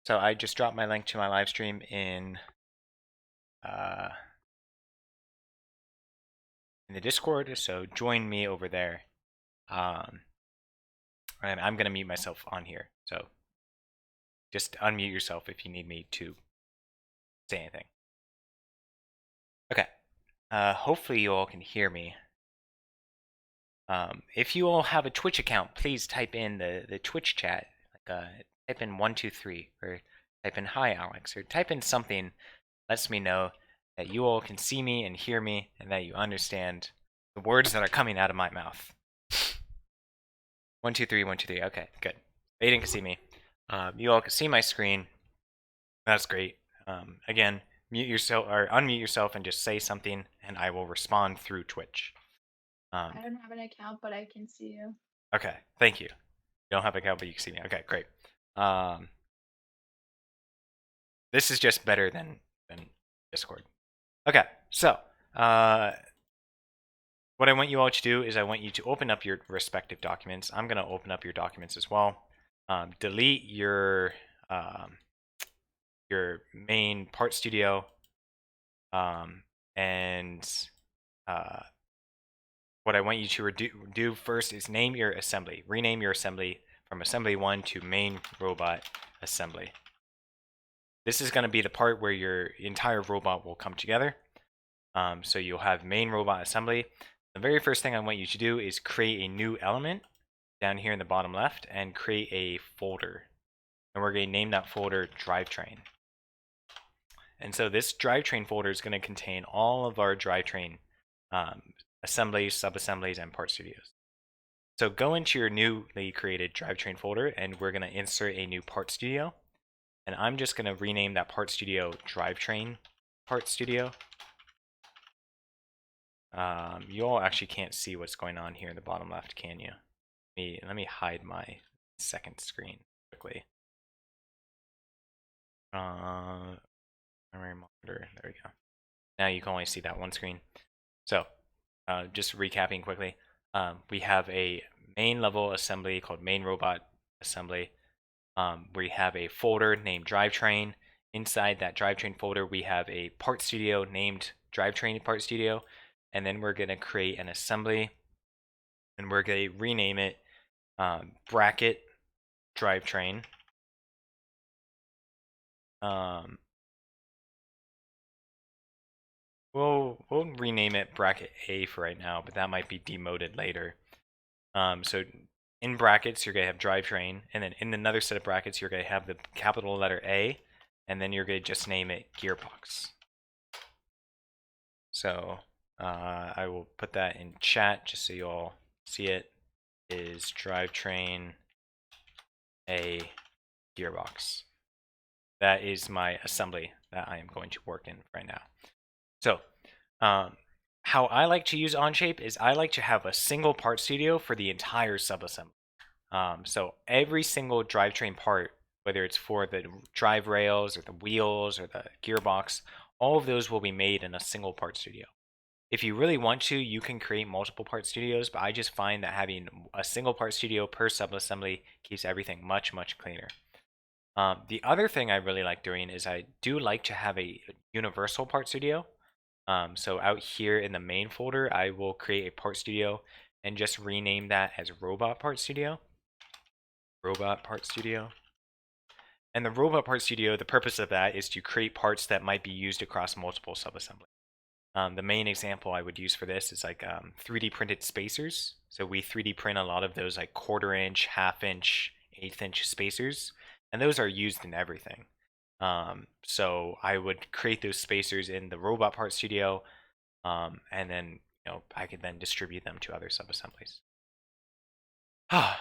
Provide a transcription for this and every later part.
So I just dropped my link to my live stream in the Discord, so join me over there. And I'm gonna mute myself on here, so just unmute yourself if you need me to say anything. Okay. Hopefully you all can hear me. If you all have a Twitch account, please type in the Twitch chat. Type in 123 or type in hi Alex or type in something lets me know that you all can see me and hear me and that you understand the words that are coming out of my mouth. 123 123. Okay, good. Aiden can see me. You all can see my screen. That's great. Again, mute yourself or unmute yourself and just say something, and I will respond through Twitch. I don't have an account, but I can see you. Okay, thank you. You don't have an account, but you can see me. Okay, great. This is just better than Discord. Okay, so what I want you all to do is I want you to open up your respective documents. I'm going to open up your documents as well. Delete your main part studio, and what I want you to do first is name your assembly. Rename your assembly from assembly 1 to main robot assembly. This is going to be the part where your entire robot will come together. So you'll have main robot assembly. The very first thing I want you to do is create a new element down here in the bottom left and create a folder. And we're going to name that folder drivetrain. And so this drivetrain folder is going to contain all of our drivetrain assemblies, sub-assemblies, and part studios. So go into your newly created drivetrain folder and we're going to insert a new part studio. And I'm just going to rename that part studio drivetrain part studio. You all actually can't see what's going on here in the bottom left, can you? Let me hide my second screen quickly. Memory monitor, there we go. Now you can only see that one screen. So, just recapping quickly, we have a main level assembly called main robot assembly. We have a folder named drivetrain. Inside that drivetrain folder, we have a part studio named drivetrain part studio. And then we're going to create an assembly and we're going to rename it bracket drivetrain. We'll rename it bracket A for right now, but that might be demoted later. So in brackets, you're going to have drivetrain, and then in another set of brackets, you're going to have the capital letter A, and then you're going to just name it Gearbox. So I will put that in chat just so you all see it. Is drivetrain a gearbox? That is my assembly that I am going to work in right now. So how I like to use Onshape is I like to have a single part studio for the entire subassembly. So every single drivetrain part, whether it's for the drive rails or the wheels or the gearbox, all of those will be made in a single part studio. If you really want to, you can create multiple part studios, but I just find that having a single part studio per subassembly keeps everything much, much cleaner. The other thing I really like doing is I do like to have a universal part studio. So out here in the main folder, I will create a part studio and just rename that as robot part studio. Robot part studio. And the robot part studio, the purpose of that is to create parts that might be used across multiple subassemblies. The main example I would use for this is like 3D printed spacers. So we 3D print a lot of those like 1/4 inch, 1/2 inch, 1/8 inch spacers, and those are used in everything. So I would create those spacers in the robot part studio, and then I could then distribute them to other subassemblies.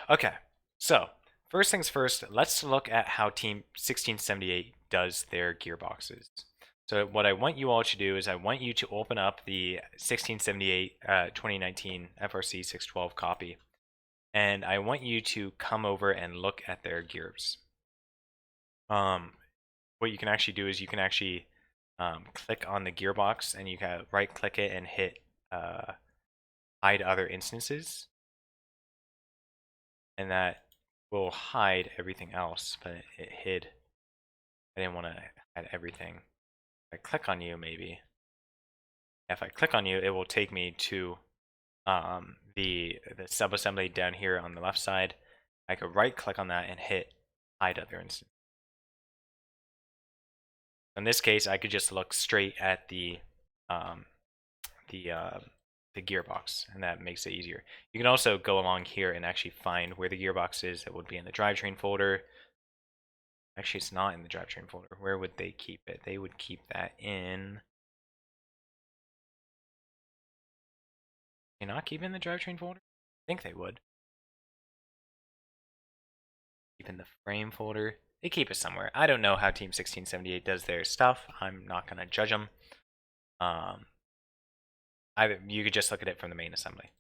Okay, so first things first, let's look at how Team 1678 does their gearboxes. So what I want you all to do is I want you to open up the 1678 2019 FRC 612 copy, and I want you to come over and look at their gears. What you can actually do is you can actually click on the gearbox and you can right click it and hit hide other instances, and that will hide everything else, but it hid I didn't want to add everything. If I click on you, maybe. If I click on you, it will take me to the subassembly down here on the left side. I could right click on that and hit hide other instance. In this case, I could just look straight at um, the gearbox, and that makes it easier. You can also go along here and actually find where the gearbox is. It would be in the drivetrain folder. Actually, it's not in the drivetrain folder. Where would they keep it? They would keep that in. They not keep it in the drivetrain folder? I think they would. Keep in the frame folder. They keep it somewhere. I don't know how Team 1678 does their stuff. I'm not gonna judge them. You could just look at it from the main assembly.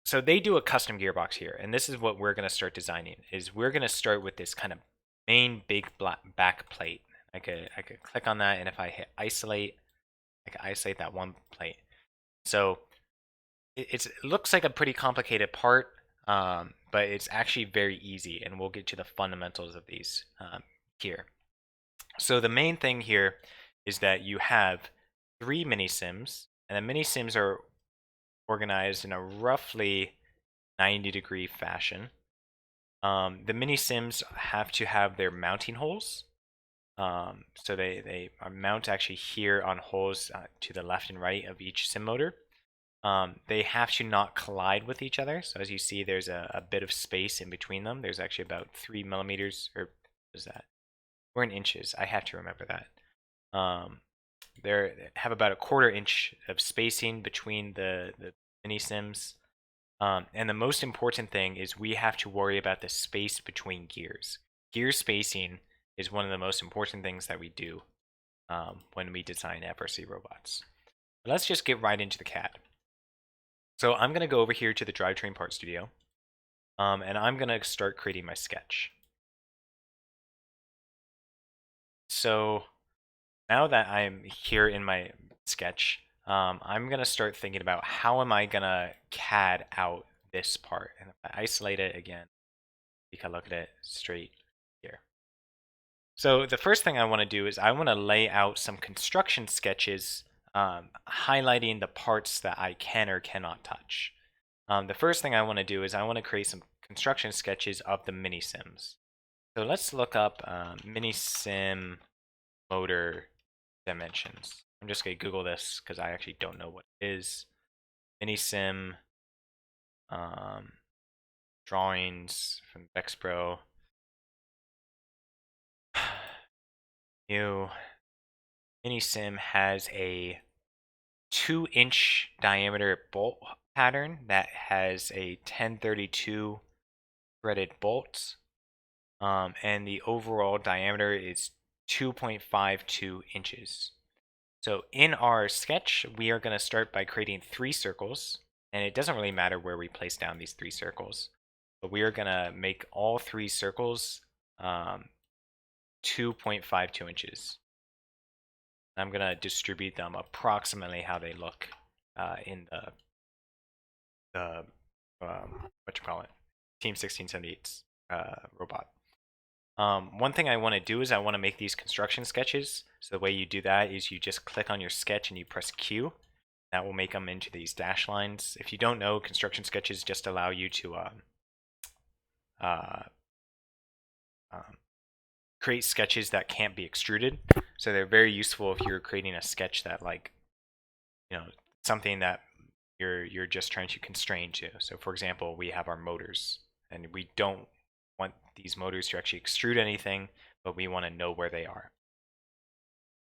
So they do a custom gearbox here, and this is what we're gonna start designing. Is we're gonna start with this kind of main big black back plate. I could click on that, and if I hit isolate, I can isolate that one plate. So it looks like a pretty complicated part, but it's actually very easy, and we'll get to the fundamentals of these here. So the main thing here is that you have 3 mini sims, and the mini sims are organized in a roughly 90-degree fashion. The mini sims have to have their mounting holes. So they mount actually here on holes to the left and right of each sim motor. They have to not collide with each other. So as you see, there's a bit of space in between them. There's actually about 3 millimeters, or what is that? We're in inches. I have to remember that. They have about a 1/4 inch of spacing between the mini sims. And the most important thing is we have to worry about the space between gears. Gear spacing is one of the most important things that we do when we design FRC robots. But let's just get right into the CAD. So I'm going to go over here to the Drivetrain Part Studio, and I'm going to start creating my sketch. So now that I'm here in my sketch, I'm going to start thinking about how am I going to CAD out this part. And if I isolate it again, you can look at it straight here. So the first thing I want to do is I want to lay out some construction sketches highlighting the parts that I can or cannot touch. The first thing I want to do is I want to create some construction sketches of the mini sims. So let's look up mini sim motor dimensions. I'm just going to Google this because I actually don't know what it is. Mini sim drawings from Bexpro. New mini sim has a 2-inch diameter bolt pattern that has a 1032 threaded bolt, and the overall diameter is 2.52 inches. So in our sketch, we are going to start by creating 3 circles, and it doesn't really matter where we place down these 3 circles, but we are going to make all 3 circles 2.52 inches. I'm going to distribute them approximately how they look in the Team 1678's robot. One thing I want to do is I want to make these construction sketches. So the way you do that is you just click on your sketch and you press Q. That will make them into these dash lines. If you don't know, construction sketches just allow you to create sketches that can't be extruded. So they're very useful if you're creating a sketch that, like, something that you're just trying to constrain to. So for example, we have our motors, and we don't want these motors to actually extrude anything, but we want to know where they are.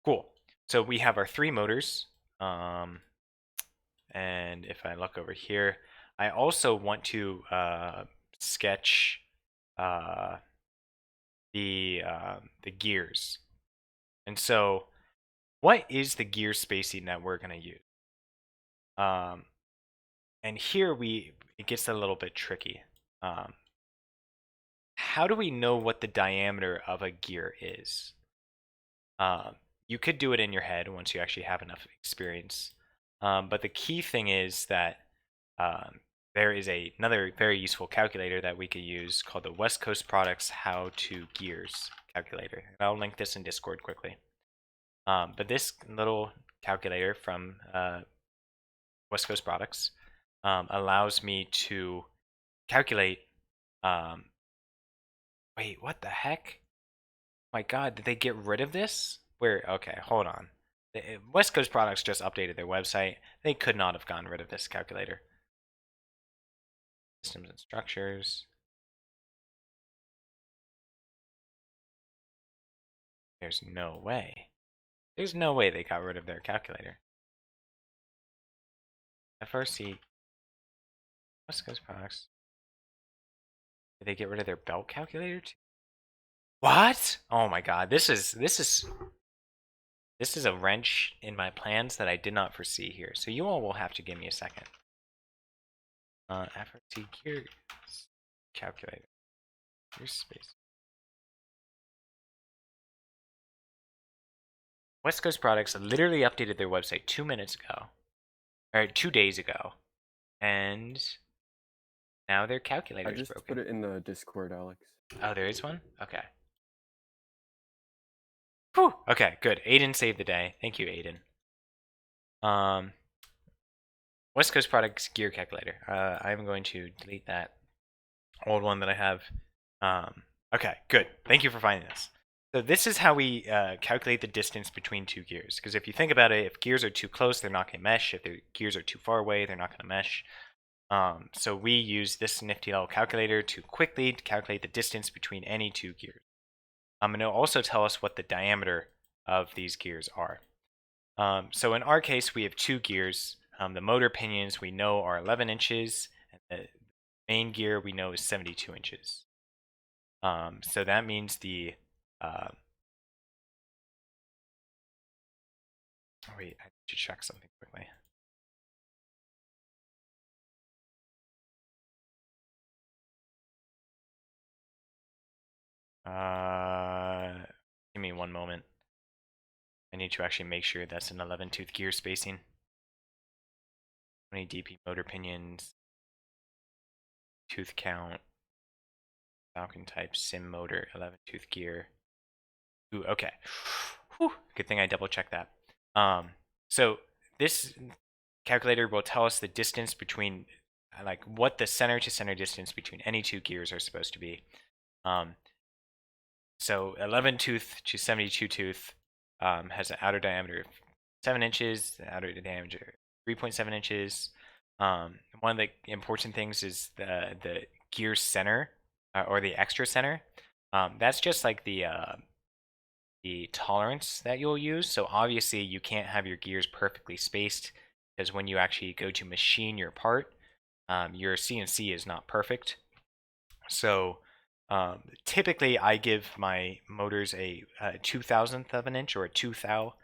Cool. So we have our 3 motors, and if I look over here, I also want to sketch the gears. And so what is the gear spacing that we're going to use? And here it gets a little bit tricky. How do we know what the diameter of a gear is? You could do it in your head once you actually have enough experience. But the key thing is that there is another very useful calculator that we could use called the West Coast Products How to Gears calculator. And I'll link this in Discord quickly. But this little calculator from West Coast Products allows me to calculate. Wait, what the heck? My God, did they get rid of this? Where? Okay, hold on. West Coast Products just updated their website. They could not have gotten rid of this calculator. Systems and structures. There's no way. There's no way they got rid of their calculator. FRC. West Coast Products. Did they get rid of their belt calculator too? What? Oh my God, this is a wrench in my plans that I did not foresee here. So you all will have to give me a second. FRC gear calculator. Here's space. West Coast Products literally updated their website 2 minutes ago, or 2 days ago, and now their calculator is broken. I just put it in the Discord, Alex. Oh, there is one? Okay. Whew. Okay, good. Aiden saved the day. Thank you, Aiden. West Coast Products gear calculator. I'm going to delete that old one that I have. Okay, good. Thank you for finding this. So this is how we calculate the distance between two gears. Because if you think about it, if gears are too close, they're not going to mesh. If the gears are too far away, they're not going to mesh. So we use this nifty little calculator to quickly calculate the distance between any two gears. And it'll also tell us what the diameter of these gears are. So in our case, we have two gears. The motor pinions we know are 11 inches, and the main gear we know is 72 inches. So that means the wait, I should check something quickly. Give me one moment. I need to actually make sure that's an 11-tooth gear spacing. 20 DP motor pinions, tooth count, Falcon type sim motor, 11-tooth gear. Ooh, okay. Whew, good thing I double checked that. So this calculator will tell us the distance between, like, what the center to center distance between any two gears are supposed to be. So 11 tooth to 72 tooth has an outer diameter of 7 inches, the outer diameter 3.7 inches. One of the important things is the gear center or the extra center. That's just like the tolerance that you'll use. So obviously you can't have your gears perfectly spaced, because when you actually go to machine your part, your CNC is not perfect. So typically I give my motors a 2,000th of an inch or a 2 thou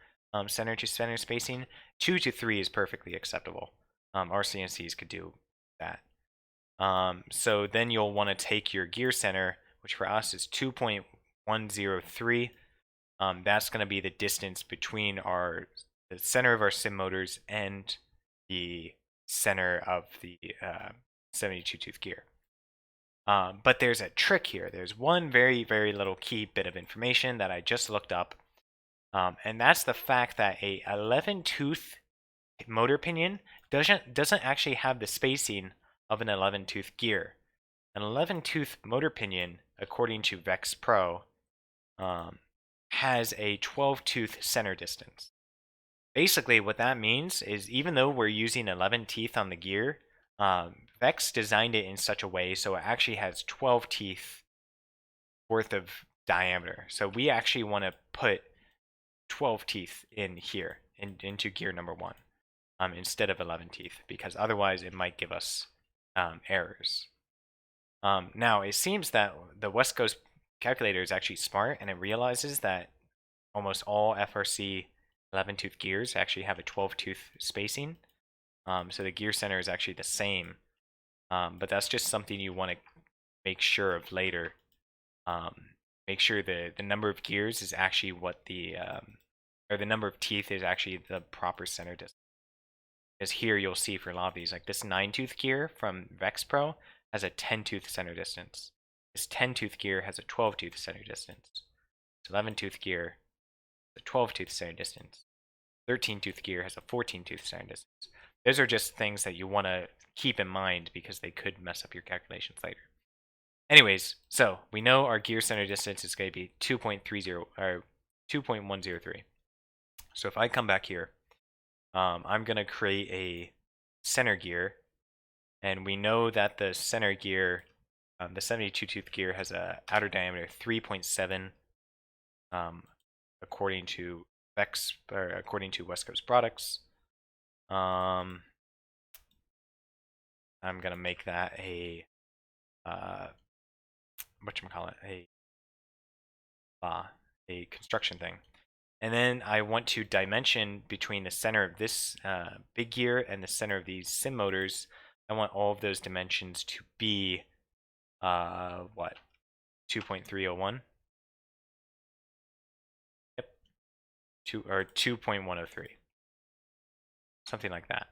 center to center spacing. 2 to 3 is perfectly acceptable. Our CNCs could do that. So then you'll want to take your gear center, which for us is 2.103. That's going to be the distance between the center of our sim motors and the center of the 72-tooth gear. But there's a trick here. There's one very, very little key bit of information that I just looked up, and that's the fact that a 11-tooth motor pinion doesn't actually have the spacing of an 11-tooth gear. An 11-tooth motor pinion, according to Vex Pro, has a 12-tooth center distance. Basically, what that means is even though we're using 11 teeth on the gear, Vex designed it in such a way so it actually has 12 teeth worth of diameter. So we actually want to put 12 teeth in here, into gear number 1, instead of 11 teeth, because otherwise it might give us errors. Now, it seems that the West Coast calculator is actually smart, and it realizes that almost all FRC 11-tooth gears actually have a 12-tooth spacing. So the gear center is actually the same, but that's just something you want to make sure of later. Make sure the number of gears is actually what or the number of teeth is actually the proper center distance. Because here you'll see for a lot of these, like this 9-tooth gear from Vex Pro has a 10-tooth center distance. This 10-tooth gear has a 12-tooth center distance. 11-tooth gear has a 12-tooth standard distance. 13-tooth gear has a 14-tooth standard distance. Those are just things that you want to keep in mind because they could mess up your calculations later. Anyways, so we know our gear center distance is going to be 2.30 or 2.103. So if I come back here, I'm going to create a center gear, and we know that the center gear, the 72-tooth gear, has a outer diameter 3.7, according to according to West Coast Products. I'm gonna make that a whatchamacallit, a construction thing. And then I want to dimension between the center of this big gear and the center of these sim motors. I want all of those dimensions to be what, 2.301? Yep, 2.103, something like that.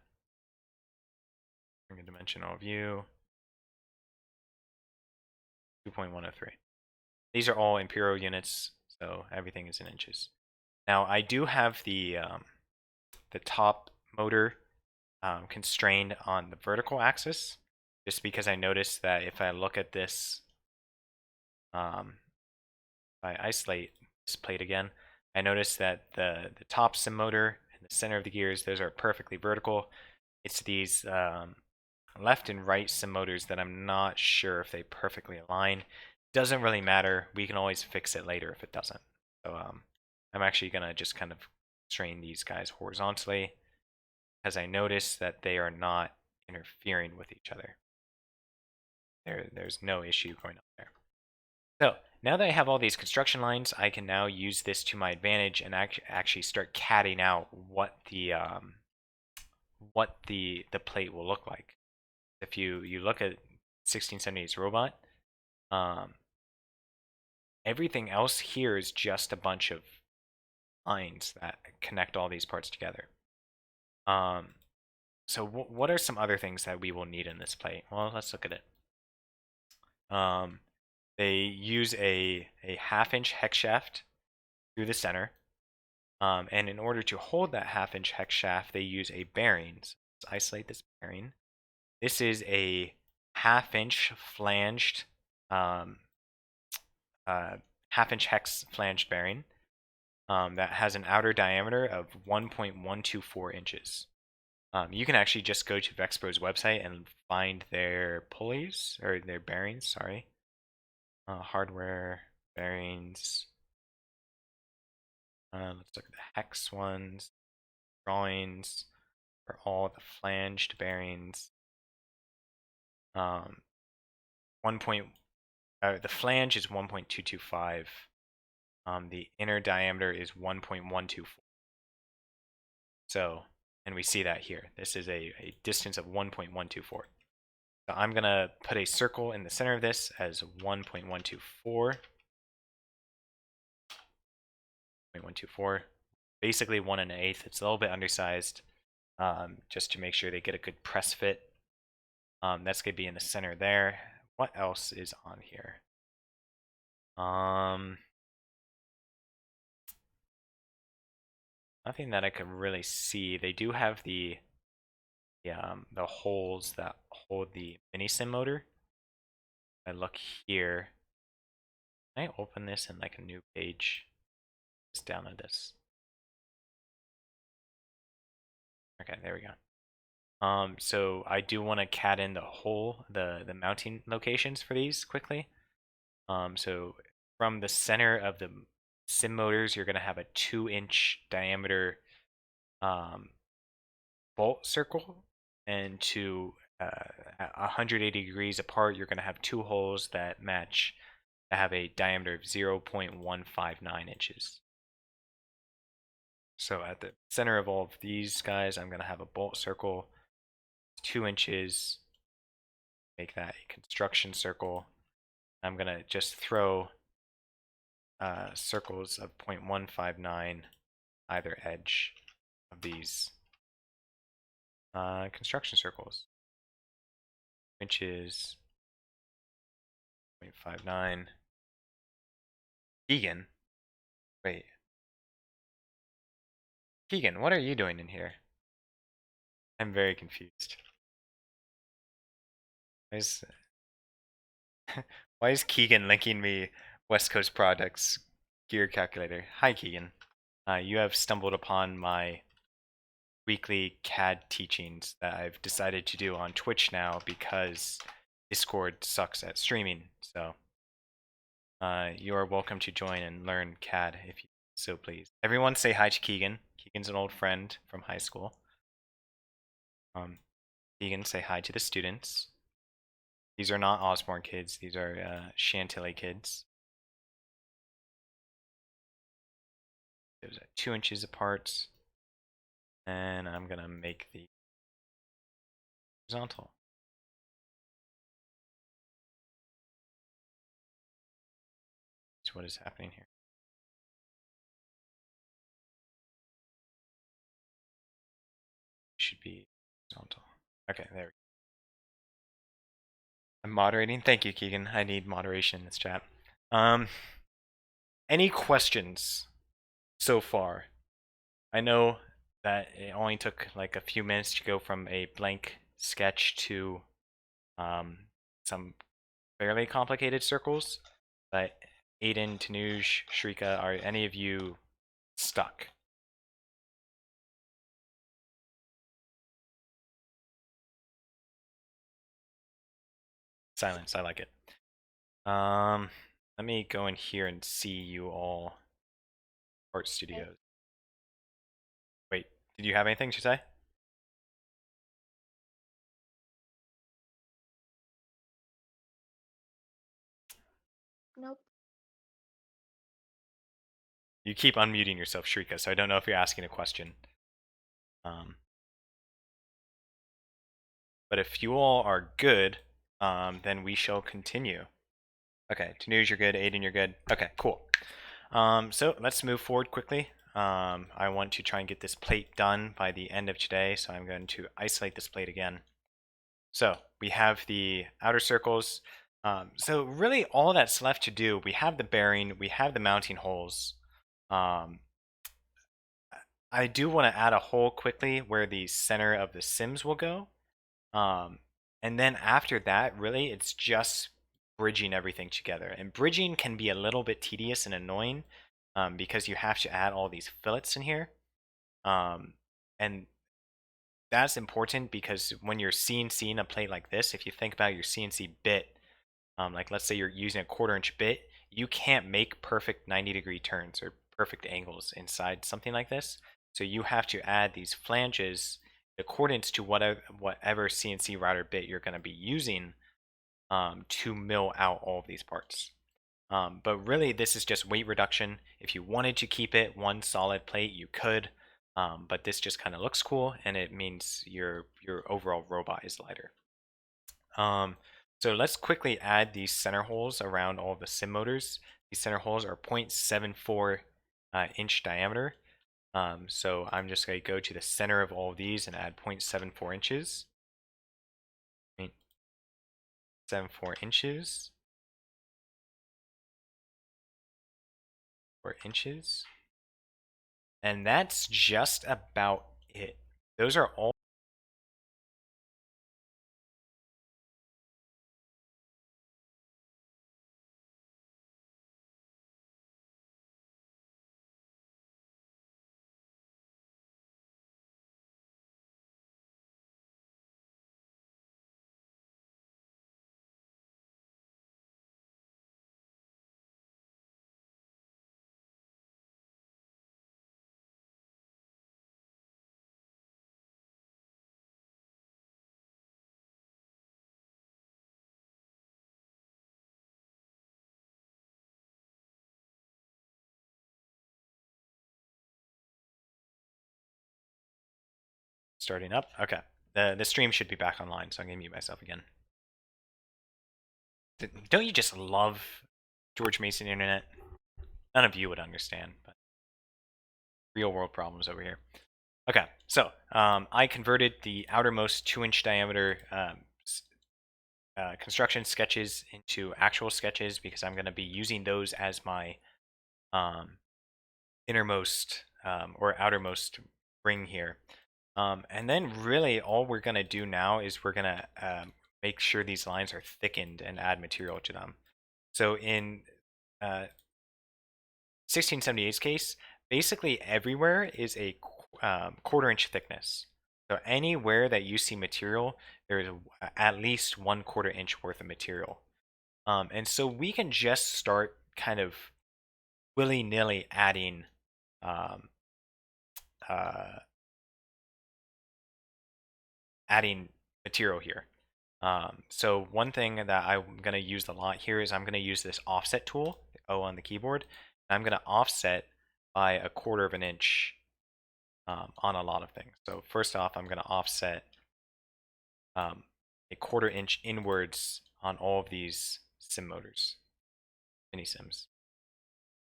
Bring a dimensional view. 2.103. These are all imperial units, so everything is in inches. Now I do have the top motor constrained on the vertical axis, just because I noticed that if I look at this, if I isolate this plate again, I notice that the top sim motor and the center of the gears, those are perfectly vertical. It's these left and right sim motors that I'm not sure if they perfectly align. Doesn't really matter. We can always fix it later if it doesn't. So I'm actually gonna just kind of strain these guys horizontally, because I notice that they are not interfering with each other. There's no issue going on there. So now that I have all these construction lines, I can now use this to my advantage and actually start CADing out what the plate will look like. If you look at 1678's robot, everything else here is just a bunch of lines that connect all these parts together. So what are some other things that we will need in this plate? Well, let's look at it. They use a half-inch hex shaft through the center, and in order to hold that half-inch hex shaft, they use a bearing. So let's isolate this bearing. This is a half-inch flanged, half-inch hex flanged bearing that has an outer diameter of 1.124 inches. You can actually just go to Vexpro's website and find their pulleys, or their bearings, sorry. Hardware, bearings. Let's look at the hex ones. Drawings for all the flanged bearings. The flange is 1.225. The inner diameter is 1.124. So, and we see that here. This is a distance of 1.124. So I'm going to put a circle in the center of this as 1.124. 0.124. Basically 1 1/8. It's a little bit undersized, just to make sure they get a good press fit. That's going to be in the center there. What else is on here? Nothing that I can really see. They do have the holes that hold the mini sim motor. I look here. Can I open this in like a new page? Just download this. Okay, there we go. So I do want to CAD in the mounting locations for these quickly. So from the center of the sim motors, you're going to have a 2-inch diameter bolt circle, and to 180 degrees apart, you're going to have 2 holes that match, that have a diameter of 0.159 inches. So at the center of all of these guys, I'm going to have a bolt circle, 2 inches, make that a construction circle. I'm going to just throw circles of 0.159 either edge of these construction circles. Inches, 0.59. Vegan. Wait. Keegan, what are you doing in here? I'm very confused. Why is, why is Keegan linking me West Coast Products gear calculator? Hi, Keegan. You have stumbled upon my weekly CAD teachings that I've decided to do on Twitch now because Discord sucks at streaming. So you are welcome to join and learn CAD if you so please. Everyone say hi to Keegan. Keegan's an old friend from high school. Keegan, say hi to the students. These are not Osborne kids. These are Chantilly kids. Those are 2 inches apart. And I'm going to make the horizontal. So what is happening here? Should be horizontal. Okay, there we go. I'm moderating. Thank you, Keegan. I need moderation in this chat. Any questions so far? I know that it only took like a few minutes to go from a blank sketch to some fairly complicated circles, but Aiden, Tanuj, Shrika, are any of you stuck? Silence, I like it. Let me go in here and see you all. Art Studios. Wait, did you have anything to say? Nope. You keep unmuting yourself, Shrika, so I don't know if you're asking a question. But if you all are good, then we shall continue. Okay, Tanuj, you're good. Aiden, you're good. Okay, cool. So let's move forward quickly. I want to try and get this plate done by the end of today, so I'm going to isolate this plate again. So we have the outer circles. So really all that's left to do, we have the bearing, we have the mounting holes. I do want to add a hole quickly where the center of the sims will go. And then after that, really, it's just bridging everything together. And bridging can be a little bit tedious and annoying because you have to add all these fillets in here. And that's important because when you're CNCing a plate like this, if you think about your CNC bit, like let's say you're using a 1/4 inch bit, you can't make perfect 90-degree turns or perfect angles inside something like this. So you have to add these flanges in accordance to whatever CNC router bit you're going to be using to mill out all of these parts. But really, this is just weight reduction. If you wanted to keep it one solid plate, you could. But this just kind of looks cool, and it means your overall robot is lighter. So let's quickly add these center holes around all of the sim motors. These center holes are 0.74 inch diameter. So I'm just going to go to the center of all of these and add 0.74 inches. 0.74 inches. 4 inches. And that's just about it. Those are all starting up. Okay. The stream should be back online, so I'm going to mute myself again. Don't you just love George Mason Internet? None of you would understand, but real world problems over here. Okay, so I converted the outermost 2-inch diameter construction sketches into actual sketches because I'm going to be using those as my innermost or outermost ring here. And then really all we're going to do now is we're going to make sure these lines are thickened and add material to them. So in 1678's case, basically everywhere is a quarter-inch thickness. So anywhere that you see material, there is at least 1/4 inch worth of material. And so we can just start kind of willy-nilly adding um, uh, adding material here. So one thing that I'm going to use a lot here is I'm going to use this offset tool, O on the keyboard. And I'm going to offset by 1/4 inch on a lot of things. So first off, I'm going to offset 1/4 inch inwards on all of these sim motors, mini sims.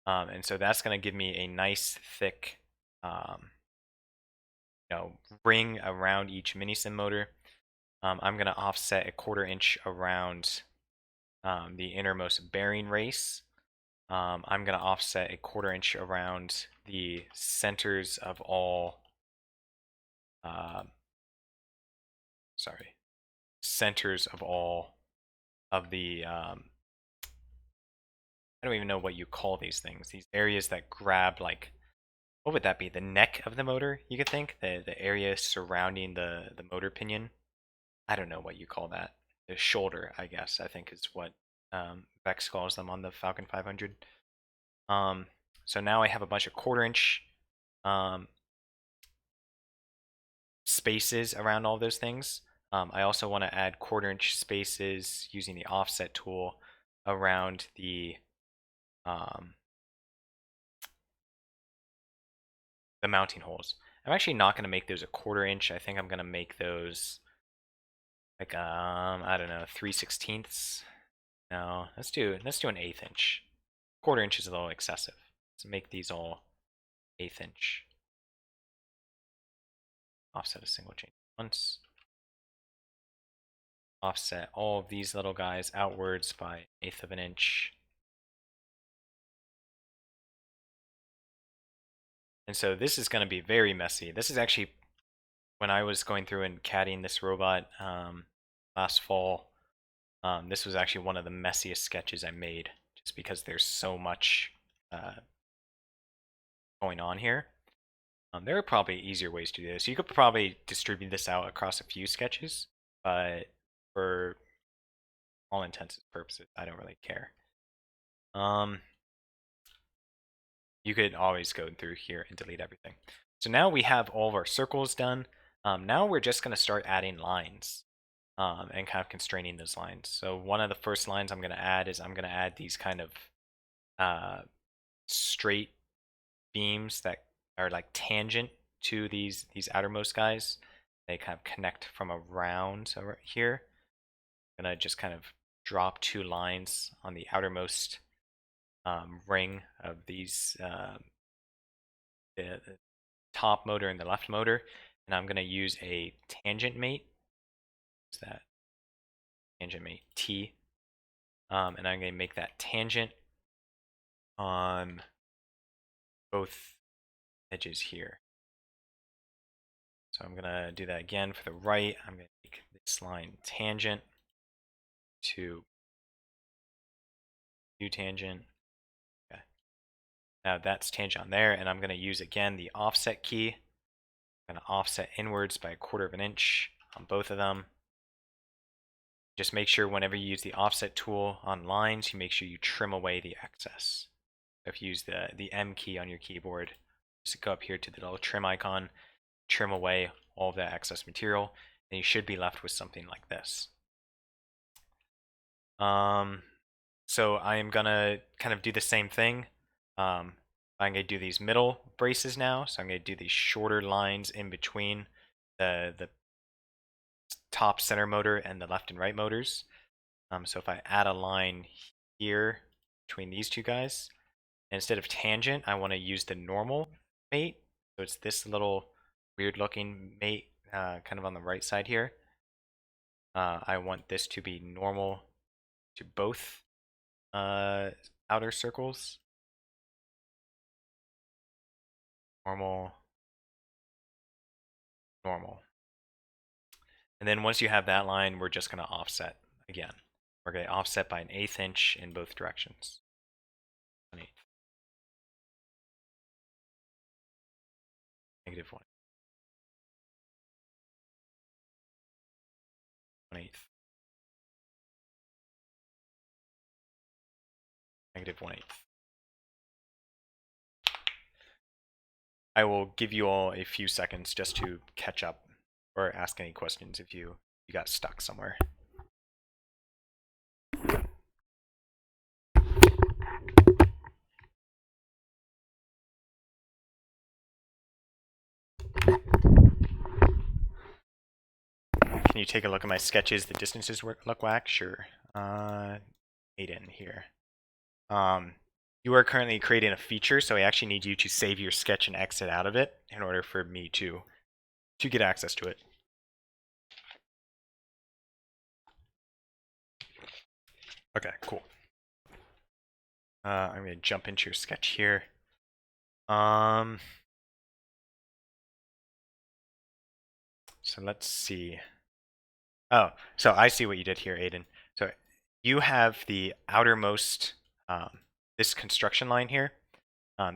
And so that's going to give me a nice thick um, ring around each mini sim motor. I'm going to offset 1/4 inch around the innermost bearing race. I'm going to offset 1/4 inch around the centers of all, uh, centers of all of the, I don't even know what you call these things. These areas that grab, like, what would that be? The neck of the motor, you could think? The area surrounding the motor pinion? I don't know what you call that. The shoulder, I guess, I think is what Vex calls them on the Falcon 500. So now I have a bunch of 1/4 inch um, spaces around all those things. I also want to add 1/4 inch spaces using the offset tool around um, the mounting holes. I'm actually not going to make those 1/4 inch. I think I'm going to make those like I don't know, 3/16. No, let's do an 1/8 inch. 1/4 inch is a little excessive. Let's make these all 1/8 inch. Offset a single change once. Offset all of these little guys outwards by 1/8 inch. And so this is going to be very messy. This is actually when I was going through and CADing this robot last fall. This was actually one of the messiest sketches I made, just because there's so much going on here. There are probably easier ways to do this. You could probably distribute this out across a few sketches, but for all intents and purposes, I don't really care. You could always go through here and delete everything. So now we have all of our circles done. Now we're just going to start adding lines and kind of constraining those lines. So one of the first lines I'm going to add is I'm going to add these kind of straight beams that are like tangent to these outermost guys. They kind of connect from around over here. I'm going to just kind of drop 2 lines on the outermost ring of these the top motor and the left motor, and I'm going to use a tangent mate. What's that? Tangent mate T. And I'm going to make that tangent on both edges here. So I'm going to do that again for the right. I'm going to make this line tangent to U tangent. Okay. Now that's tangent on there, and I'm going to use again the offset key. I'm going to offset inwards by 1/4 inch on both of them. Just make sure whenever you use the offset tool on lines, you make sure you trim away the excess. If you use the M key on your keyboard, just go up here to the little trim icon, trim away all of that excess material, and you should be left with something like this. So I am gonna kind of do the same thing. I'm gonna do these middle braces now, so I'm gonna do these shorter lines in between the top center motor and the left and right motors. So if I add a line here between these two guys, instead of tangent, I want to use the normal mate. So it's this little weird looking mate kind of on the right side here. I want this to be normal to both outer circles. normal, normal. And then once you have that line, we're just going to offset again. We're going to offset by 1/8 inch in both directions. 1/8. -1. 1/8. -1/8. I will give you all a few seconds just to catch up or ask any questions if you got stuck somewhere. Can you take a look at my sketches? The distances look whack? Sure. Aiden here. You are currently creating a feature, so I actually need you to save your sketch and exit out of it in order for me to get access to it. Okay, cool. I'm going to jump into your sketch here. So let's see. Oh, so I see what you did here, Aiden. So you have the outermost, this construction line here.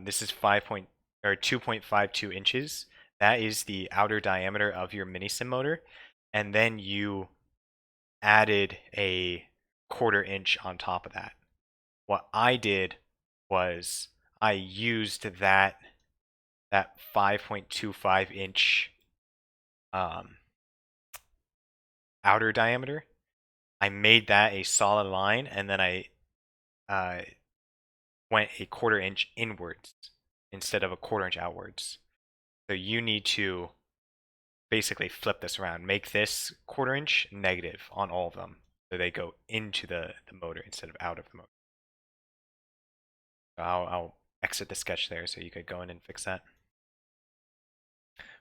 This is 2.52 inches. That is the outer diameter of your mini-sim motor. And then you added a 1/4 inch on top of that. What I did was I used that 5.25 inch outer diameter. I made that a solid line, and then I went a 1/4 inch inwards instead of a 1/4 inch outwards. So you need to basically flip this around. Make this 1/4 inch negative on all of them, so they go into the motor instead of out of the motor. So I'll exit the sketch there so you could go in and fix that.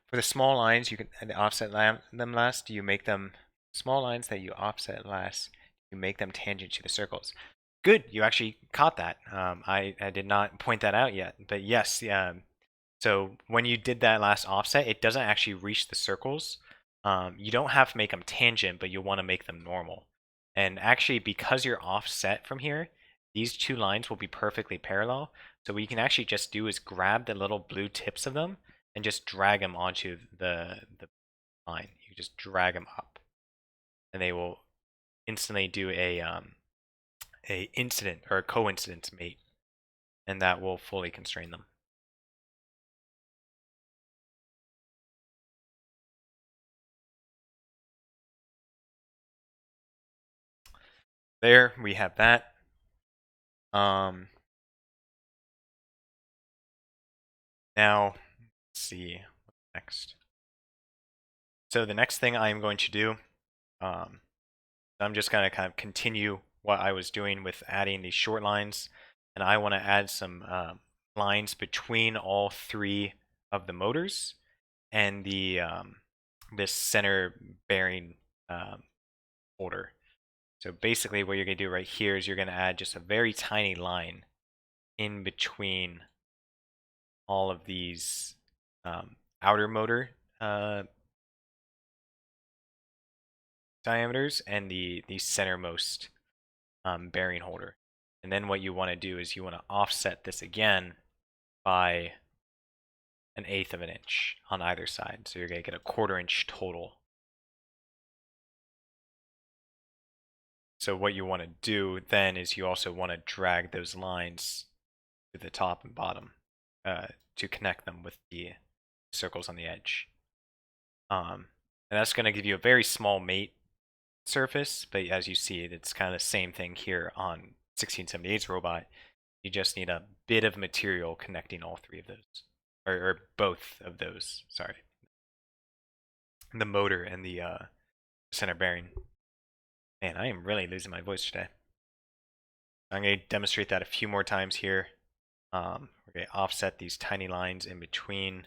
For the small lines, you can offset them last. You make them small lines that you offset last. You make them tangent to the circles. Good, you actually caught that. I did not point that out yet, but yes. So when you did that last offset, it doesn't actually reach the circles. You don't have to make them tangent, but you want to make them normal. And actually, because you're offset from here, these two lines will be perfectly parallel. So what you can actually just do is grab the little blue tips of them and just drag them onto the line. You just drag them up, and they will instantly do a incident or a coincidence mate, and that will fully constrain them. There we have that. Now let's see what's next. So the next thing I am going to do, I'm just going to kind of continue what I was doing with adding these short lines, and I want to add some lines between all three of the motors and the this center bearing holder. So basically what you're going to do right here is you're going to add just a very tiny line in between all of these outer motor diameters and the centermost bearing holder. And then what you want to do is you want to offset this again by 1/8 of an inch on either side. So you're going to get a 1/4 inch total. So what you want to do then is you also want to drag those lines to the top and bottom to connect them with the circles on the edge. And that's going to give you a very small mate surface, but as you see, it's kind of the same thing here on 1678's robot. You just need a bit of material connecting all three of those, or both of those, sorry. The motor and the center bearing. Man, I am really losing my voice today. I'm going to demonstrate that a few more times here. We're going to offset these tiny lines in between.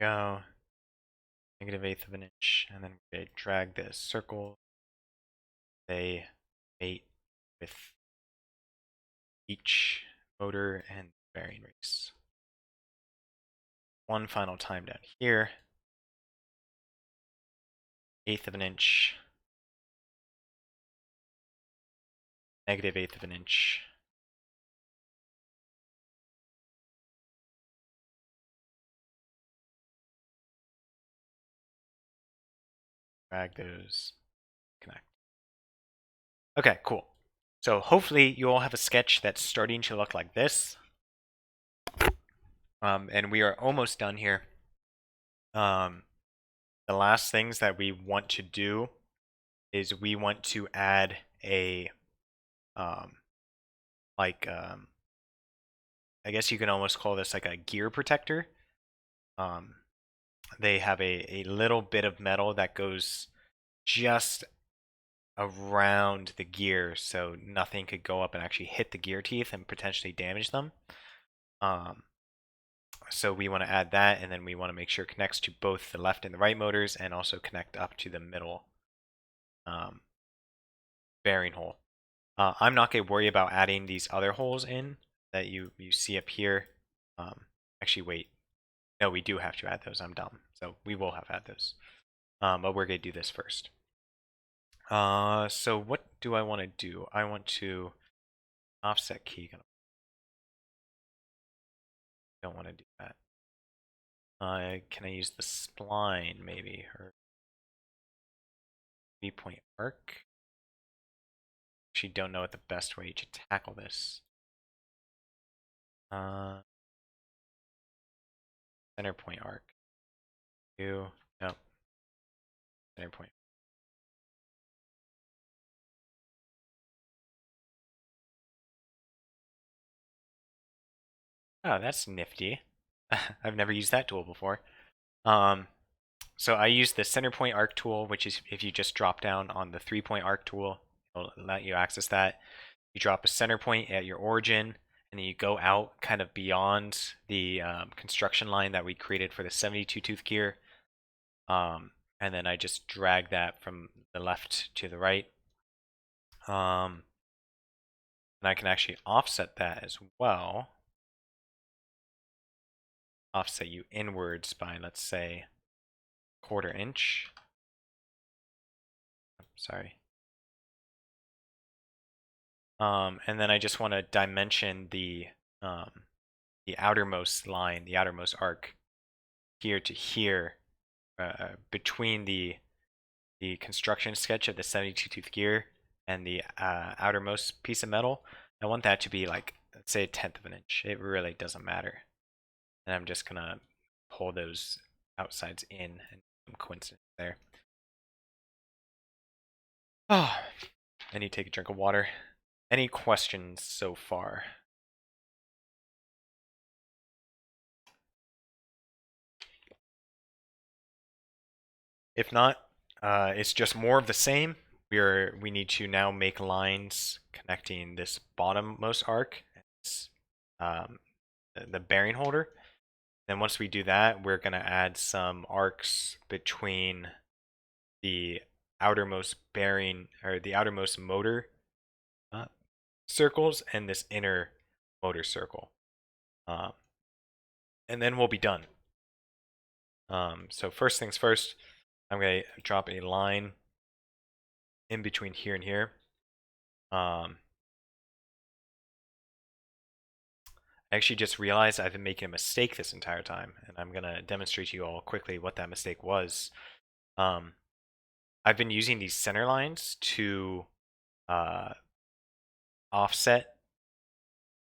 Go. -1/8 of an inch, and then we're going to drag this circle they mate with each motor and bearing race. One final time down here, 1/8 of an inch, -1/8 of an inch. Drag those, connect. Okay, cool. So hopefully you all have a sketch that's starting to look like this. And we are almost done here. The last things that we want to do is we want to add a I guess you can almost call this like a gear protector. They have a little bit of metal that goes just around the gear, so nothing could go up and actually hit the gear teeth and potentially damage them. So we want to add that, and then we want to make sure it connects to both the left and the right motors, and also connect up to the middle bearing hole. I'm not going to worry about adding these other holes in that you see up here. Actually, wait. No, we do have to add those. I'm dumb. So we will have to add those. But we're going to do this first. So what do I want to do? I want to offset key. Don't want to do that. Can I use the spline maybe, or V-point arc? Actually, don't know what the best way to tackle this. Center point arc. No. Center point. Oh, that's nifty. I've never used that tool before. So I use the center point arc tool, which is if you just drop down on the 3-point arc tool, it'll let you access that. You drop a center point at your origin, and then you go out kind of beyond the construction line that we created for the 72 tooth gear. And then I just drag that from the left to the right. And I can actually offset that as well. Offset you inwards by, let's say, 1/4 inch. Sorry. And then I just want to dimension the outermost line, the outermost arc, here to here, between the construction sketch of the 72 tooth gear and the outermost piece of metal. I want that to be like, let's say, 1/10 of an inch. It really doesn't matter. And I'm just gonna pull those outsides in, and some coincidence there. Oh, I need to take a drink of water. Any questions so far? If not, it's just more of the same. We need to now make lines connecting this bottommost arc, um, the bearing holder. Then once we do that, we're going to add some arcs between the outermost bearing, or the outermost motor circles, and this inner motor circle. And then we'll be done. So first things first, I'm going to drop a line in between here and here. I actually just realized I've been making a mistake this entire time, and I'm going to demonstrate to you all quickly what that mistake was. I've been using these center lines to offset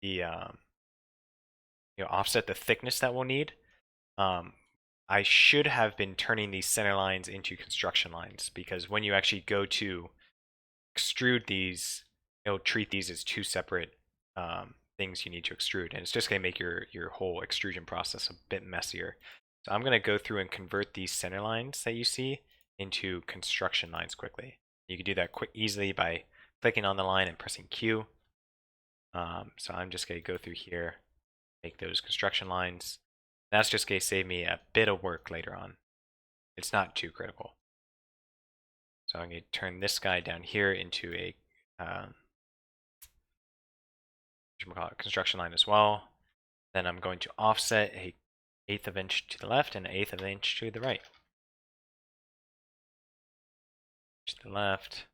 the offset the thickness that we'll need. I should have been turning these center lines into construction lines, because when you actually go to extrude these, it'll treat these as two separate things you need to extrude, and it's just going to make your whole extrusion process a bit messier. So I'm going to go through and convert these center lines that you see into construction lines quickly. You can do that easily by clicking on the line and pressing Q. So I'm just going to go through here, make those construction lines. That's just going to save me a bit of work later on. It's not too critical. So I'm going to turn this guy down here into a construction line as well. Then I'm going to offset a 1/8 of an inch to the left and an 1/8 of an inch to the right. To the left,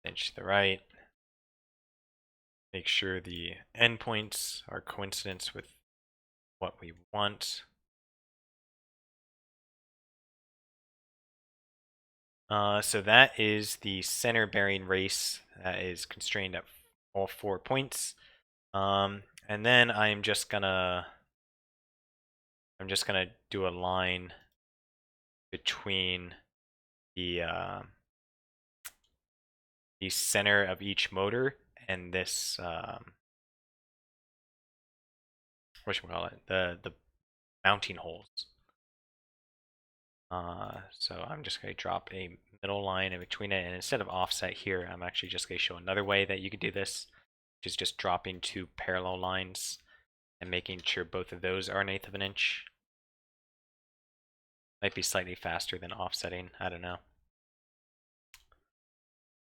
inch to the right. Make sure the endpoints are coincidence with what we want. So that is the center bearing race that is constrained at all 4 points. And then I'm just gonna do a line between the center of each motor and this whatchamacallit, the mounting holes. So I'm just going to drop a middle line in between it, and instead of offset here, I'm actually just going to show another way that you could do this, which is just dropping 2 parallel lines and making sure both of those are 1/8 of an inch. Might be slightly faster than offsetting, I don't know.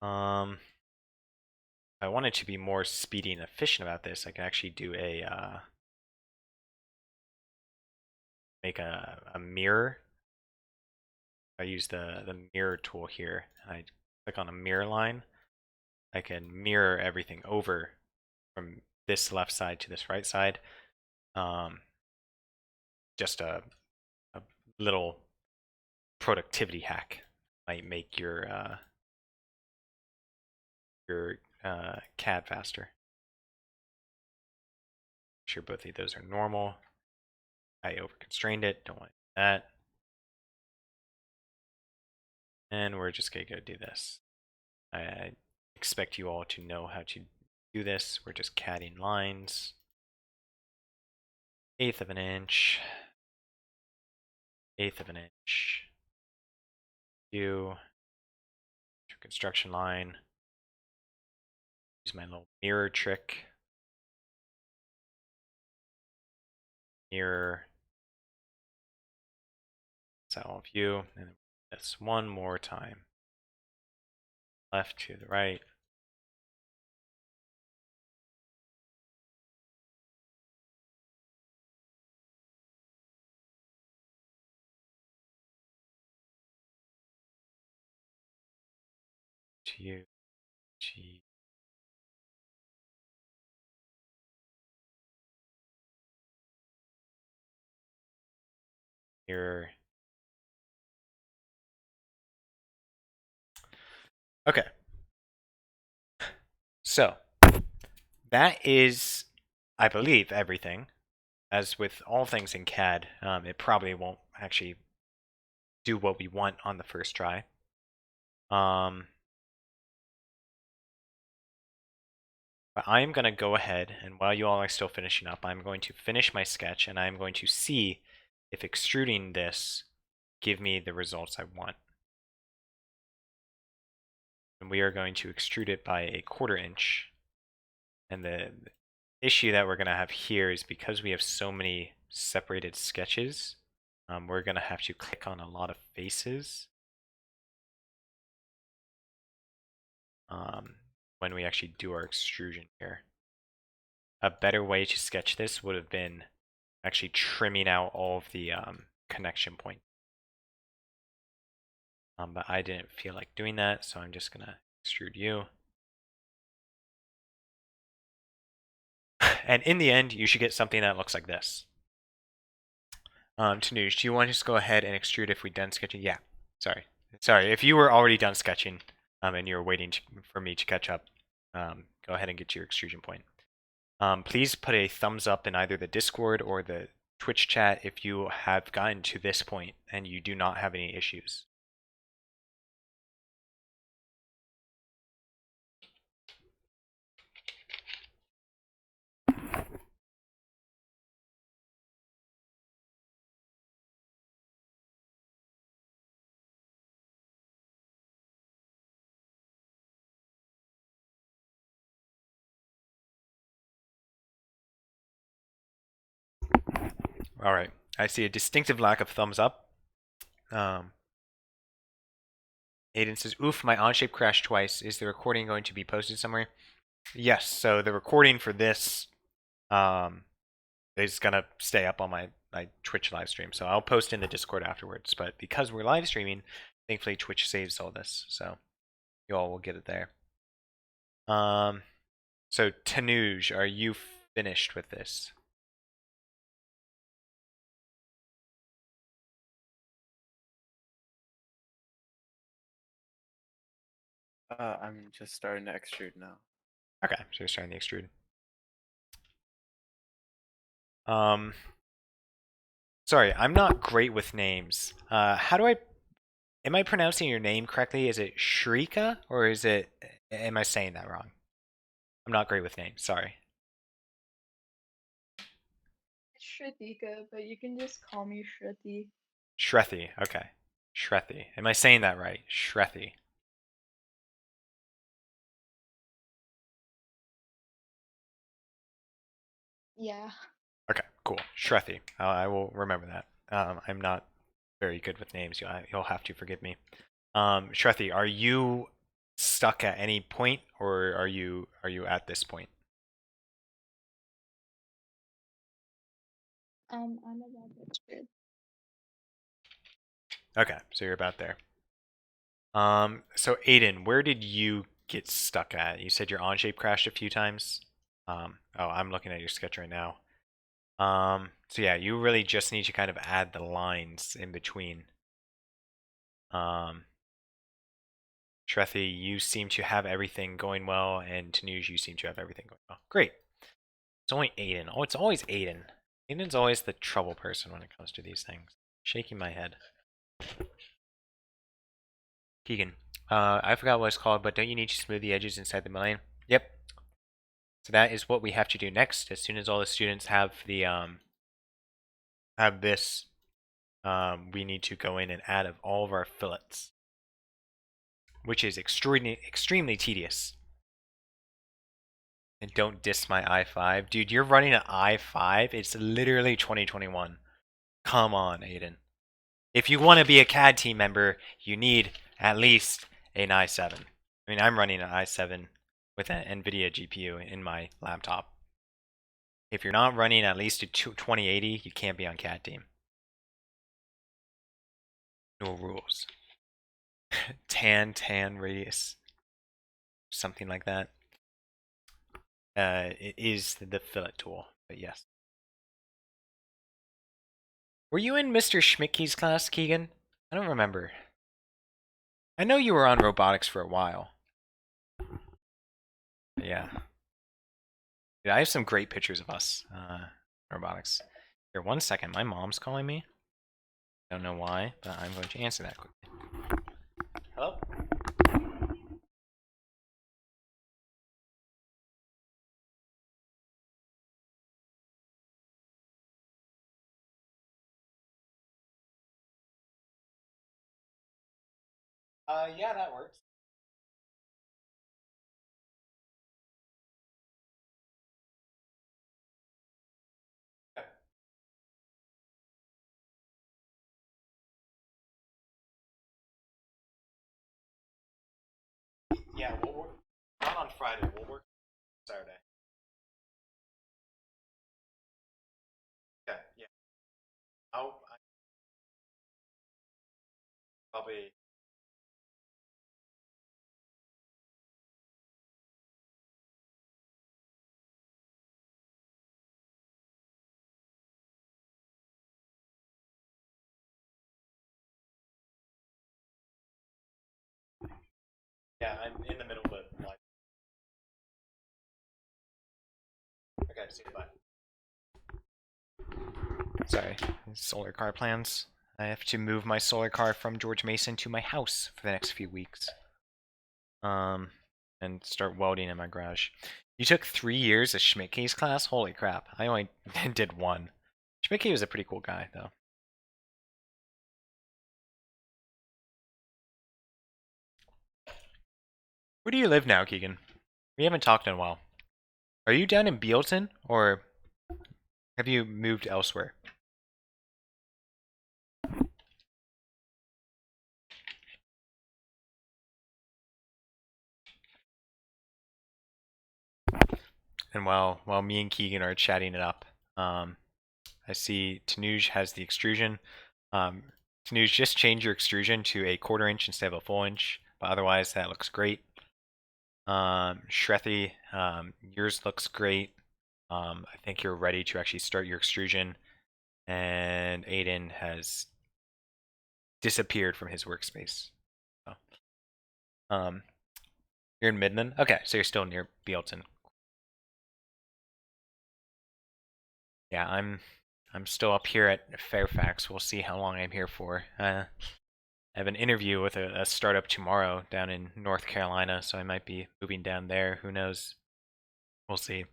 If I wanted to be more speedy and efficient about this, I can actually do a make a mirror. I use the mirror tool here, and I click on a mirror line. I can mirror everything over from this left side to this right side. Just a little productivity hack might make your CAD faster. Make sure both of those are normal. I over-constrained it, don't want that. And we're just going to go do this. I expect you all to know how to do this. We're just CADing lines. 1/8 of an inch. 1/8 of an inch. Do construction line. Use my little mirror trick. Mirror. That's all view. And this one more time. Left to the right. To G. Mirror. Okay. So that is, I believe, everything. As with all things in CAD, it probably won't actually do what we want on the first try. But I'm going to go ahead, and while you all are still finishing up, I'm going to finish my sketch, and I'm going to see if extruding this give me the results I want. And we are going to extrude it by a 1/4 inch. And the issue that we're going to have here is because we have so many separated sketches, we're going to have to click on a lot of faces when we actually do our extrusion here. A better way to sketch this would have been actually trimming out all of the connection points. But I didn't feel like doing that, so I'm just going to extrude you. And in the end, you should get something that looks like this. Tanuj, do you want to just go ahead and extrude if we're done sketching? Yeah, sorry. If you were already done sketching and you're waiting for me to catch up, go ahead and get your extrusion point. Please put a thumbs up in either the Discord or the Twitch chat if you have gotten to this point and you do not have any issues. All right, I see a distinctive lack of thumbs up. Aiden says, "Oof, my Onshape crashed twice. Is the recording going to be posted somewhere?" Yes. So the recording for this is gonna stay up on my Twitch live stream. So I'll post in the Discord afterwards. But because we're live streaming, thankfully Twitch saves all this, so you all will get it there. So Tanuj, are you finished with this? I'm just starting to extrude now. Okay, so you're starting the extrude. Sorry, I'm not great with names. How do I? Am I pronouncing your name correctly? Is it Shrika or is it? Am I saying that wrong? I'm not great with names. Sorry. It's Shritika, but you can just call me Shruti. Shrethi. Okay. Shrethi. Am I saying that right? Shrethi. Yeah. Okay, cool. Shrethi. I will remember that. I'm not very good with names. You'll have to forgive me. Shrethi, are you stuck at any point, or are you at this point? I'm about that's good. Okay, so you're about there. So Aiden, where did you get stuck at? You said your Onshape crashed a few times. Oh, I'm looking at your sketch right now. So yeah, you really just need to kind of add the lines in between. Shrethi, you seem to have everything going well, and Tanuj, you seem to have everything going well. Great. It's only Aiden. Oh, it's always Aiden. Aiden's always the trouble person when it comes to these things. Shaking my head. Keegan. I forgot what it's called, but don't you need to smooth the edges inside the mullion? Yep. So that is what we have to do next. As soon as all the students have the have this, we need to go in and add all of our fillets, which is extremely tedious. And don't diss my i5. Dude, you're running an i5? It's literally 2021. Come on, Aiden. If you want to be a CAD team member, you need at least an i7. I mean, I'm running an i7 with an NVIDIA GPU in my laptop. If you're not running at least a 2080, you can't be on CAD team. No rules. tan radius. Something like that. It is the fillet tool, but yes. Were you in Mr. Schmidtke's class, Keegan? I don't remember. I know you were on robotics for a while. Yeah. I have some great pictures of us, robotics. Here, 1 second. My mom's calling me. Don't know why, but I'm going to answer that quickly. Hello? Yeah, that works. Yeah, we'll work. Not on Friday. We'll work Saturday. Okay, yeah. I probably. Yeah, I'm in the middle of it. Okay, see you. Bye. Sorry, solar car plans. I have to move my solar car from George Mason to my house for the next few weeks. And start welding in my garage. You took 3 years of Schmidtke's class? Holy crap. I only did 1. Schmidtke was a pretty cool guy, though. Where do you live now, Keegan? We haven't talked in a while. Are you down in Bealton, or have you moved elsewhere? and while me and Keegan are chatting it up, I see Tanuj has the extrusion. Tanuj, just change your extrusion to a 1/4 inch instead of a full inch, but otherwise that looks great. Shrethi, yours looks great. I think you're ready to actually start your extrusion, and Aiden has disappeared from his workspace. So, you're in Midland? Okay, so you're still near Bealton. Yeah, I'm still up here at Fairfax. We'll see how long I'm here for. I have an interview with a startup tomorrow down in North Carolina, so I might be moving down there. Who knows? We'll see.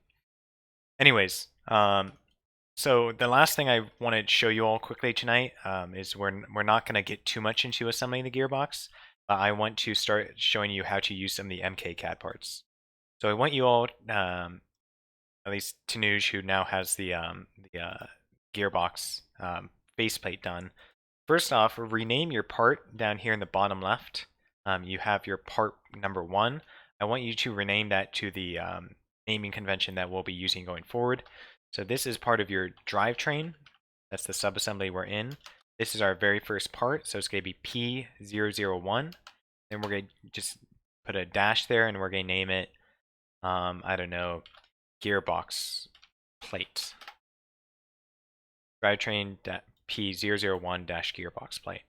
Anyways, so the last thing I want to show you all quickly tonight is we're not going to get too much into assembling the gearbox. I want to start showing you how to use some of the MK-CAD parts. So I want you all, at least Tanuj, who now has the gearbox faceplate done. First off, rename your part down here in the bottom left. You have your part number 1. I want you to rename that to the naming convention that we'll be using going forward. So this is part of your drivetrain. That's the subassembly we're in. This is our very first part, so it's going to be P001. Then we're going to just put a dash there, and we're going to name it, I don't know, gearbox plate. Drivetrain P001-gearbox plate.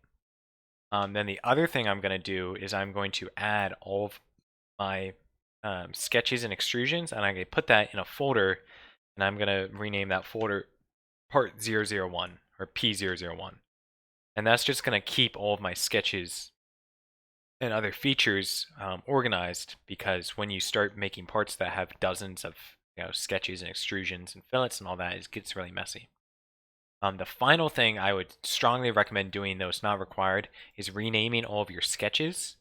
Then the other thing I'm going to do is I'm going to add all of my sketches and extrusions, and I'm going to put that in a folder, and I'm going to rename that folder part 001 or P001. And that's just going to keep all of my sketches and other features organized, because when you start making parts that have dozens of sketches and extrusions and fillets and all that, it gets really messy. The final thing I would strongly recommend doing, though it's not required, is renaming all of your sketches.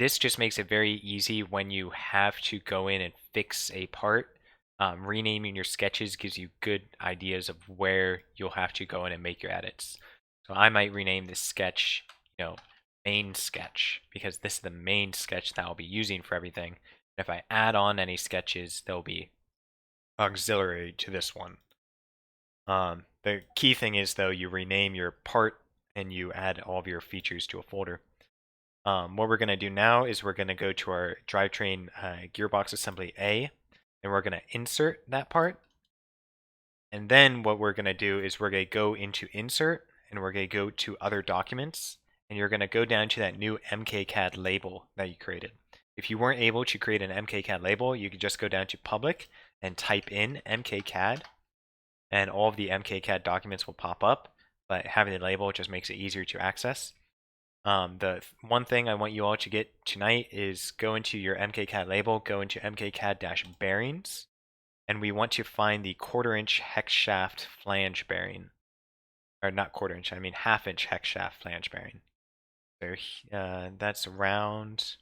This just makes it very easy when you have to go in and fix a part. Renaming your sketches gives you good ideas of where you'll have to go in and make your edits. So I might rename this sketch, main sketch, because this is the main sketch that I'll be using for everything. If I add on any sketches, they'll be auxiliary to this one. The key thing is, though, you rename your part and you add all of your features to a folder. What we're going to do now is we're going to go to our drivetrain gearbox assembly A, and we're going to insert that part. And then what we're going to do is we're going to go into insert, and we're going to go to other documents, and you're going to go down to that new MK-CAD label that you created. If you weren't able to create an MK-CAD label, you could just go down to public and type in MK-CAD, and all of the MK-CAD documents will pop up, but having the label just makes it easier to access. The one thing I want you all to get tonight is go into your MK-CAD label, go into MK-CAD-bearings, and we want to find the 1/4 inch hex shaft flange bearing. Or not 1/4 inch, I mean 1/2 inch hex shaft flange bearing. So that's round.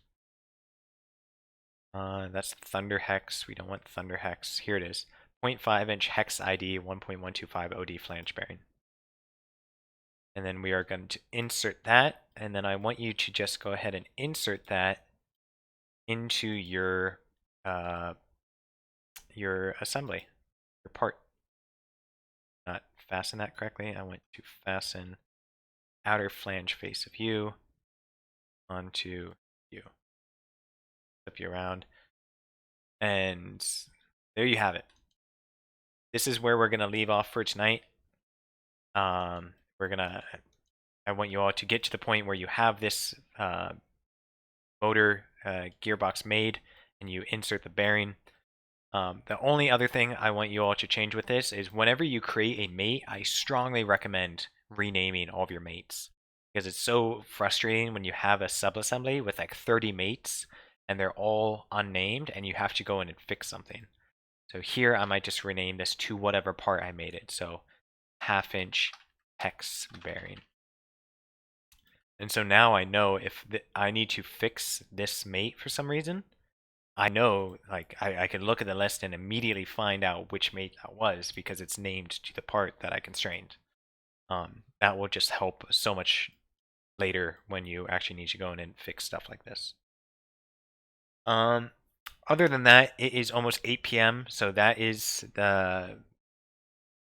That's Thunder Hex. We don't want Thunder Hex. Here it is. 0.5 inch hex ID 1.125 OD flange bearing. And then we are going to insert that, and then I want you to just go ahead and insert that into your assembly, your part. Not fasten that correctly. I want to fasten outer flange face of you onto you. Flip you around, and there you have it. This is where we're going to leave off for tonight. I want you all to get to the point where you have this motor gearbox made, and you insert the bearing. The only other thing I want you all to change with this is whenever you create a mate, I strongly recommend renaming all of your mates, because it's so frustrating when you have a subassembly with like 30 mates and they're all unnamed and you have to go in and fix something. So here I might just rename this to whatever part I made it. So 1/2 inch hex bearing. And so now I know if I need to fix this mate for some reason, I know, like, I can look at the list and immediately find out which mate that was because it's named to the part that I constrained. That will just help so much later when you actually need to go in and fix stuff like this. other than that, it is almost 8 p.m. So that is the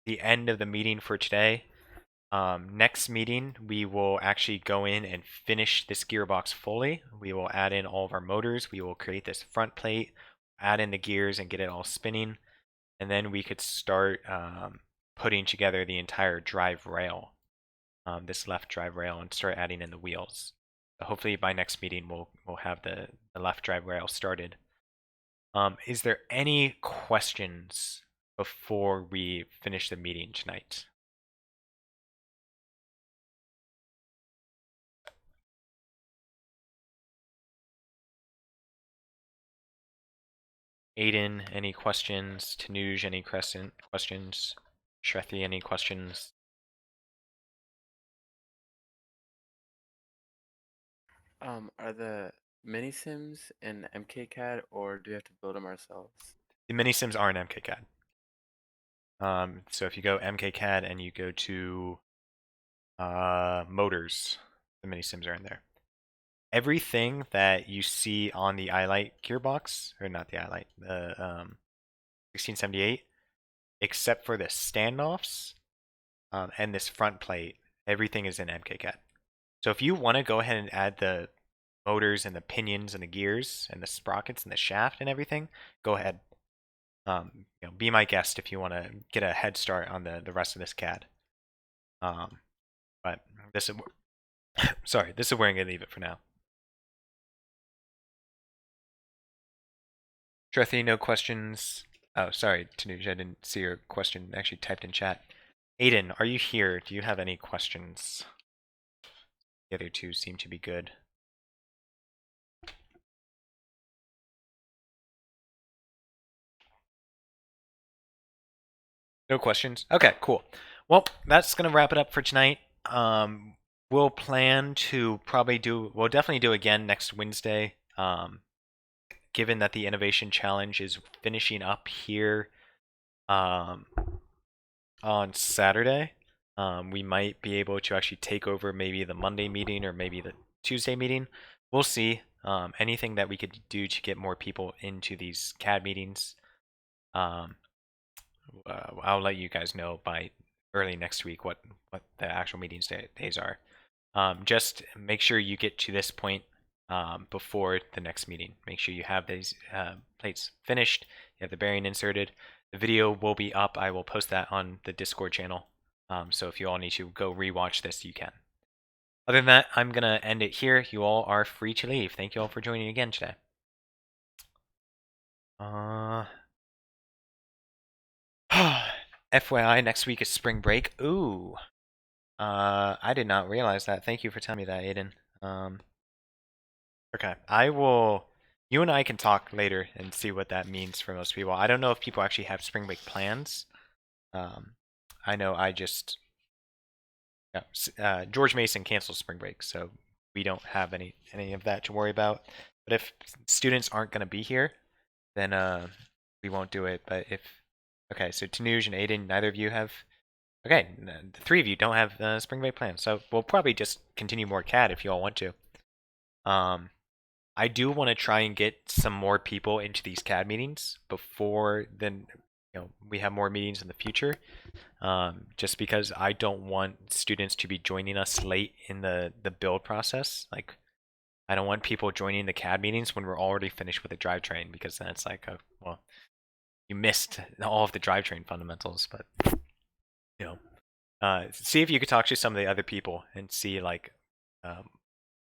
end of the meeting for today. Next meeting, we will actually go in and finish this gearbox fully. We will add in all of our motors. We will create this front plate, add in the gears, and get it all spinning. And then we could start putting together the entire drive rail, this left drive rail, and start adding in the wheels. So hopefully by next meeting, we'll have the left drive rail started. Is there any questions before we finish the meeting tonight? Aiden, any questions? Tanuj, any questions? Shrethi, any questions? Are the mini sims in MKCAD or do we have to build them ourselves? The mini sims are in MKCAD. So if you go MKCAD and you go to motors, the mini sims are in there. Everything that you see on the iLight gearbox, or not the iLight, the 1678, except for the standoffs and this front plate, everything is in MKCAD. So if you want to go ahead and add the motors and the pinions and the gears and the sprockets and the shaft and everything, go ahead. Be my guest if you want to get a head start on the rest of this CAD. But this is sorry, this is where I'm gonna leave it for now. Shrethi, no questions. Oh, sorry, Tanuj, I didn't see your question actually typed in chat. Aiden, are you here? Do you have any questions? The other two seem to be good. No questions? Okay, cool. Well, that's going to wrap it up for tonight. We'll plan to we'll definitely do again next Wednesday. Given that the Innovation Challenge is finishing up here on Saturday, we might be able to actually take over maybe the Monday meeting or maybe the Tuesday meeting. We'll see. Anything that we could do to get more people into these CAD meetings. I'll let you guys know by early next week what the actual meetings days are. Just make sure you get to this point before the next meeting. Make sure you have these plates finished. You have the bearing inserted. The video will be up. I will post that on the Discord channel. So if you all need to go rewatch this, you can. Other than that, I'm going to end it here. You all are free to leave. Thank you all for joining again today. FYI, next week is spring break. Ooh. I did not realize that. Thank you for telling me that, Aiden. Okay, you and I can talk later and see what that means for most people. I don't know if people actually have spring break plans. I know George Mason canceled spring break, so we don't have any of that to worry about. But if students aren't going to be here, then we won't do it. But okay, so Tanuj and Aiden, neither of you have. Okay, the three of you don't have spring break plans, so we'll probably just continue more CAD if you all want to. I do want to try and get some more people into these CAD meetings before then. We have more meetings in the future. Just because I don't want students to be joining us late in the build process. Like, I don't want people joining the CAD meetings when we're already finished with the drivetrain, because then it's like, well, you missed all of the drivetrain fundamentals. But see if you could talk to some of the other people and see like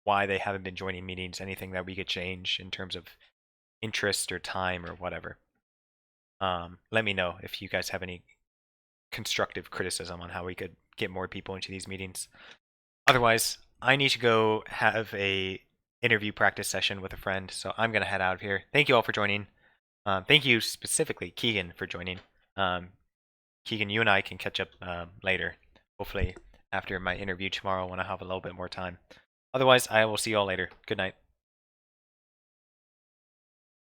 why they haven't been joining meetings, anything that we could change in terms of interest or time or whatever. Let me know if you guys have any constructive criticism on how we could get more people into these meetings. Otherwise, I need to go have a interview practice session with a friend, so I'm gonna head out of here. Thank you all for joining. Thank you specifically, Keegan, for joining. Keegan, you and I can catch up later, hopefully after my interview tomorrow when I have a little bit more time. Otherwise, I will see you all later. Good night.